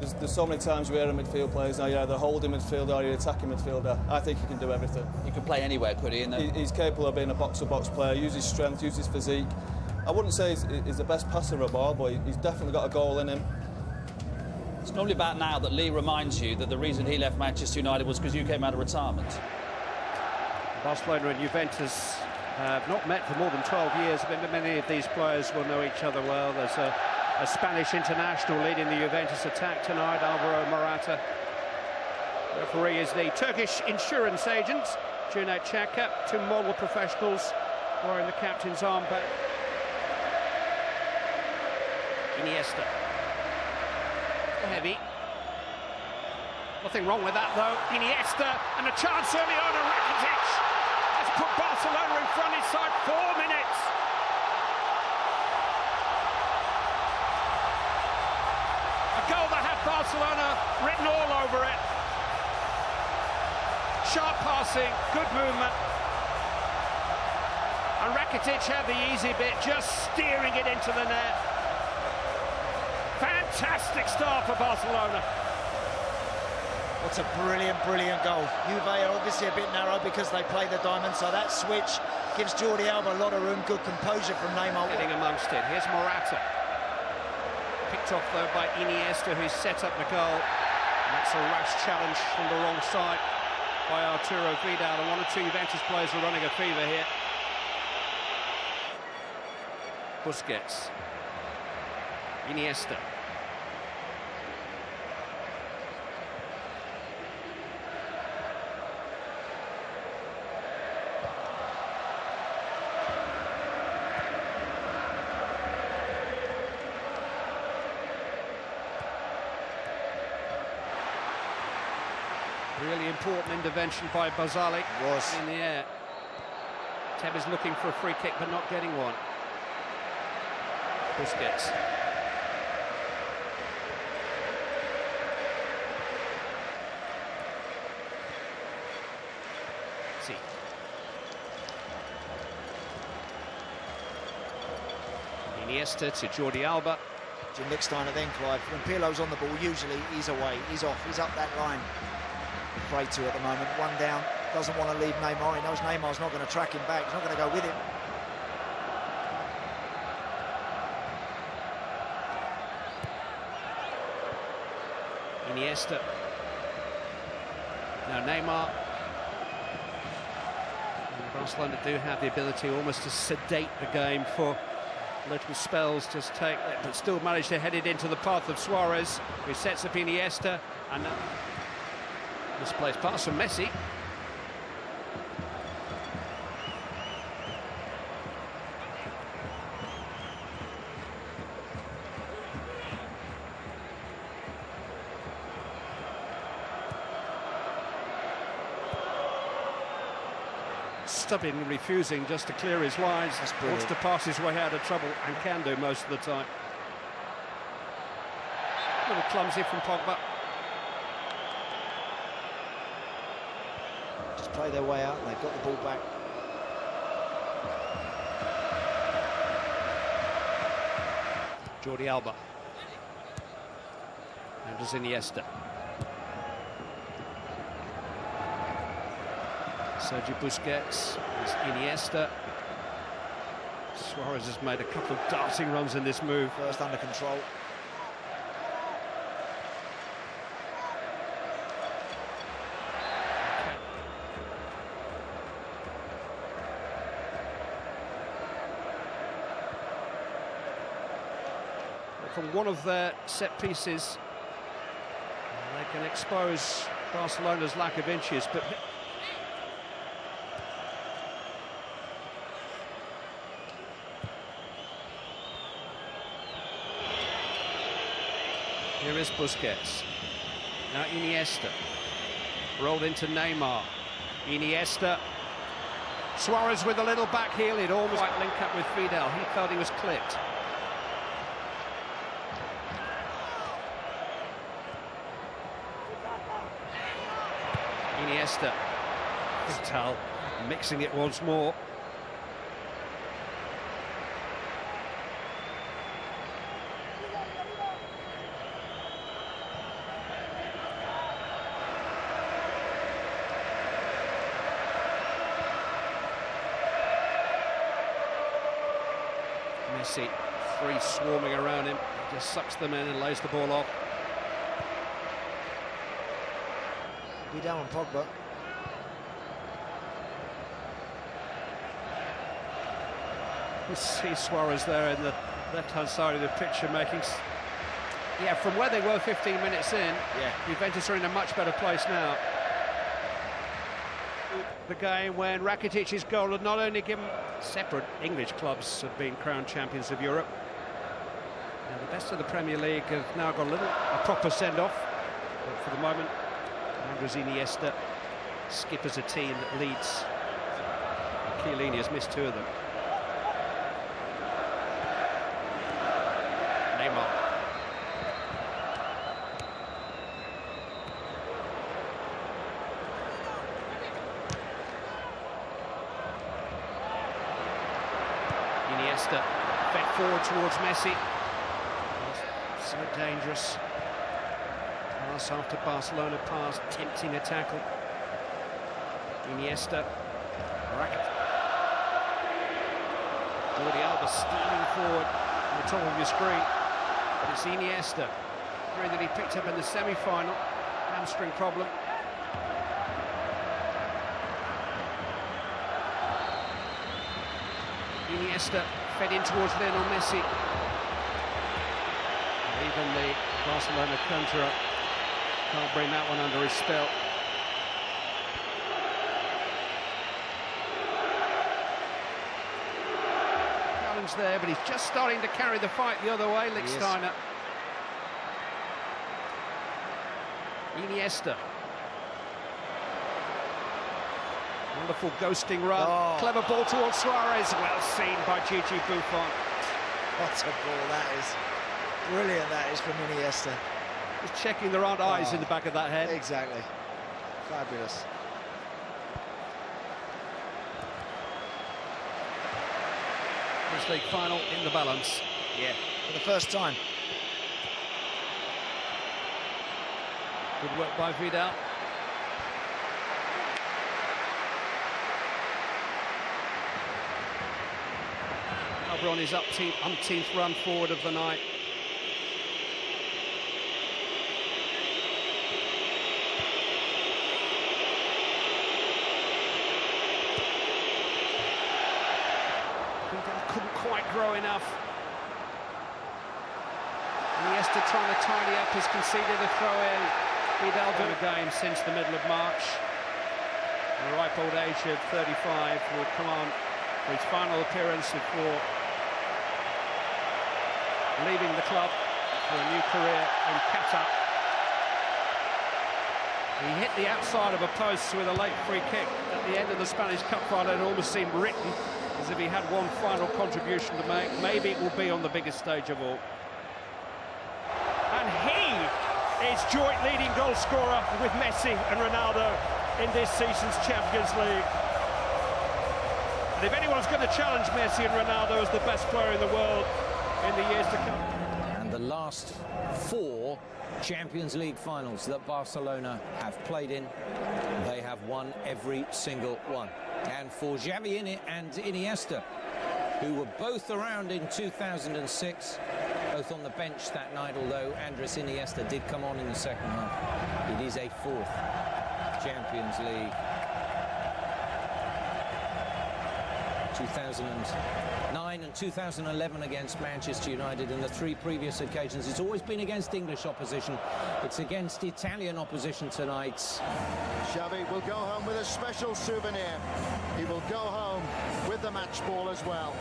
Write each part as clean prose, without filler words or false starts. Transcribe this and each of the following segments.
There's so many times we hear midfield players now, you're either holding midfielder or you're attacking midfielder. I think he can do everything. He can play anywhere, could he? He's capable of being a box-to-box player, use his strength, use his physique. I wouldn't say he's the best passer of a ball, but he's definitely got a goal in him. It's normally about now that Lee reminds you that the reason he left Manchester United was because you came out of retirement. Barcelona and Juventus have not met for more than 12 years, but many of these players will know each other well. There's a Spanish international leading the Juventus attack tonight, Alvaro Morata. Referee is the Turkish insurance agent, Cüneyt Çakır. Two model professionals wearing the captain's armband. Iniesta. Heavy. Nothing wrong with that, though. Iniesta, and a chance early on, Rakitic has put Barcelona in front inside 4 minutes. A goal that had Barcelona written all over it. Sharp passing, good movement. And Rakitic had the easy bit, just steering it into the net. Fantastic start for Barcelona. What's a brilliant, brilliant goal. Juve are obviously a bit narrow because they play the diamond, so that switch gives Jordi Alba a lot of room. Good composure from Neymar. Getting amongst it. Here's Morata. Picked off, though, by Iniesta, who's set up the goal. And that's a rash challenge from the wrong side by Arturo Vidal. And one or two Juventus players are running a fever here. Busquets. Iniesta. Really important intervention by Bazali. Was in the air. Tevez looking for a free kick but not getting one. Busquets. See. Iniesta to Jordi Alba. Jim Lichtsteiner then, Clive. When Pirlo's on the ball, usually he's away, he's off, he's up that line. Afraid to at the moment. One down, doesn't want to leave Neymar. He knows Neymar's not going to track him back. He's not going to go with him. Iniesta. Now Neymar. And Barcelona do have the ability almost to sedate the game for little spells, just take it, but still manage to head it into the path of Suarez, who sets up Iniesta, and misplaced pass from Messi. Stubborn, refusing just to clear his lines. Wants to pass his way out of trouble, and can do most of the time. A little clumsy from Pogba. Just play their way out, and they've got the ball back. Jordi Alba. And does Iniesta. Sergio Busquets, Iniesta. Suarez has made a couple of darting runs in this move. First under control. From one of their set pieces, they can expose Barcelona's lack of inches, but here is Busquets. Now Iniesta. Rolled into Neymar. Iniesta. Suarez with a little back heel. It almost might link up with Vidal. He felt he was clipped. Iniesta. Vidal mixing it once more. Messi, three swarming around him, just sucks them in and lays the ball off. Be down on Pogba. You see Suarez there in the left-hand side of the picture making... Yeah, from where they were 15 minutes in, Juventus are in a much better place now. The game when Rakitic's goal had not only given separate English clubs have been crowned champions of Europe. Now the best of the Premier League have now got a proper send-off. But for the moment, Andres Iniesta skippers a team that leads. Chiellini has missed two of them. Neymar. Iniesta fed forward towards Messi. So dangerous. Pass after Barcelona pass, tempting a tackle. Iniesta. Jordi Alba steaming forward on the top of your screen. But it's Iniesta. That he picked up in the semi-final. Hamstring problem. Iniesta fed in towards Lionel Messi. And even the Barcelona counter-up can't bring that one under his spell. Challenge there, but he's just starting to carry the fight the other way, Lichtsteiner. Iniesta. Wonderful ghosting run. Oh. Clever ball towards Suarez. Well seen by Gigi Buffon. What a ball that is. Brilliant that is from Iniesta. Just checking there aren't eyes in the back of that head. Exactly. Fabulous. This league final in the balance. Yeah, for the first time. Good work by Vidal. Albron is umpteenth run forward of the night. Vidal couldn't quite grow enough. Iniesta trying to tidy up, has conceded a throw-in. Vidal been a game since the middle of March. The ripe old age of 35 will come on for his final appearance before leaving the club for a new career in Qatar. He hit the outside of a post with a late free kick at the end of the Spanish Cup final. It almost seemed written as if he had one final contribution to make. Maybe it will be on the biggest stage of all. And he is joint leading goal scorer with Messi and Ronaldo in this season's Champions League. And if anyone's going to challenge Messi and Ronaldo as the best player in the world in the years to come. And the last four Champions League finals that Barcelona have played in, they have won every single one. And for Xavi and Iniesta, who were both around in 2006, both on the bench that night, although Andres Iniesta did come on in the second half. It is a fourth Champions League. 2009 and 2011 against Manchester United, and the three previous occasions it's always been against English opposition. It's against Italian opposition tonight. Xavi will go home with a special souvenir. He will go home with the match ball as well.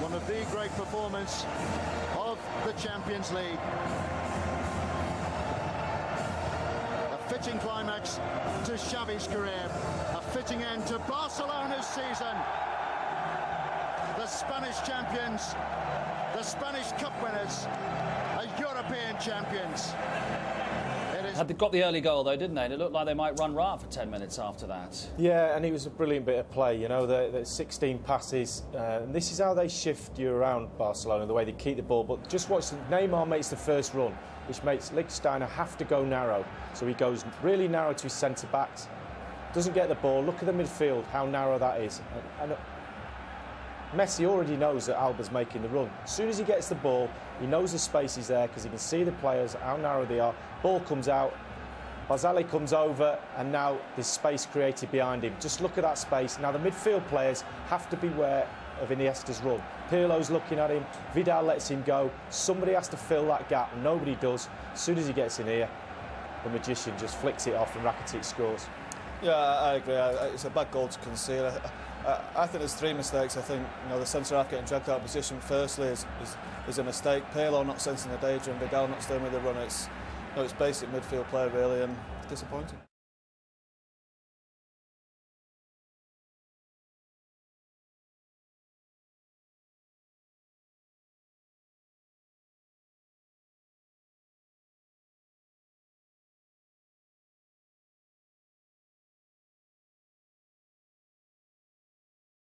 One of the great performances of the Champions League. A fitting climax to Xavi's career. A fitting end to Barcelona's season. The Spanish champions, the Spanish Cup winners, are European champions. They got the early goal though, didn't they? And it looked like they might run riot for 10 minutes after that. Yeah, and it was a brilliant bit of play, you know, the 16 passes. And this is how they shift you around Barcelona, the way they keep the ball. But just watch, Neymar makes the first run, which makes Lichtsteiner have to go narrow. So he goes really narrow to his centre-backs, doesn't get the ball. Look at the midfield, how narrow that is. And Messi already knows that Alba's making the run. As soon as he gets the ball, he knows the space is there because he can see the players, how narrow they are. Ball comes out, Barzagli comes over, and now there's space created behind him. Just look at that space. Now the midfield players have to beware of Iniesta's run. Pirlo's looking at him, Vidal lets him go. Somebody has to fill that gap, and nobody does. As soon as he gets in here, the magician just flicks it off and Rakitic scores. Yeah, I agree. It's a bad goal to concede. I think there's 3 mistakes. I think the centre-half getting dragged out of position firstly is a mistake. Pirlo not sensing the danger and Vidal not staying with the run. It's basic midfield play really, and disappointing.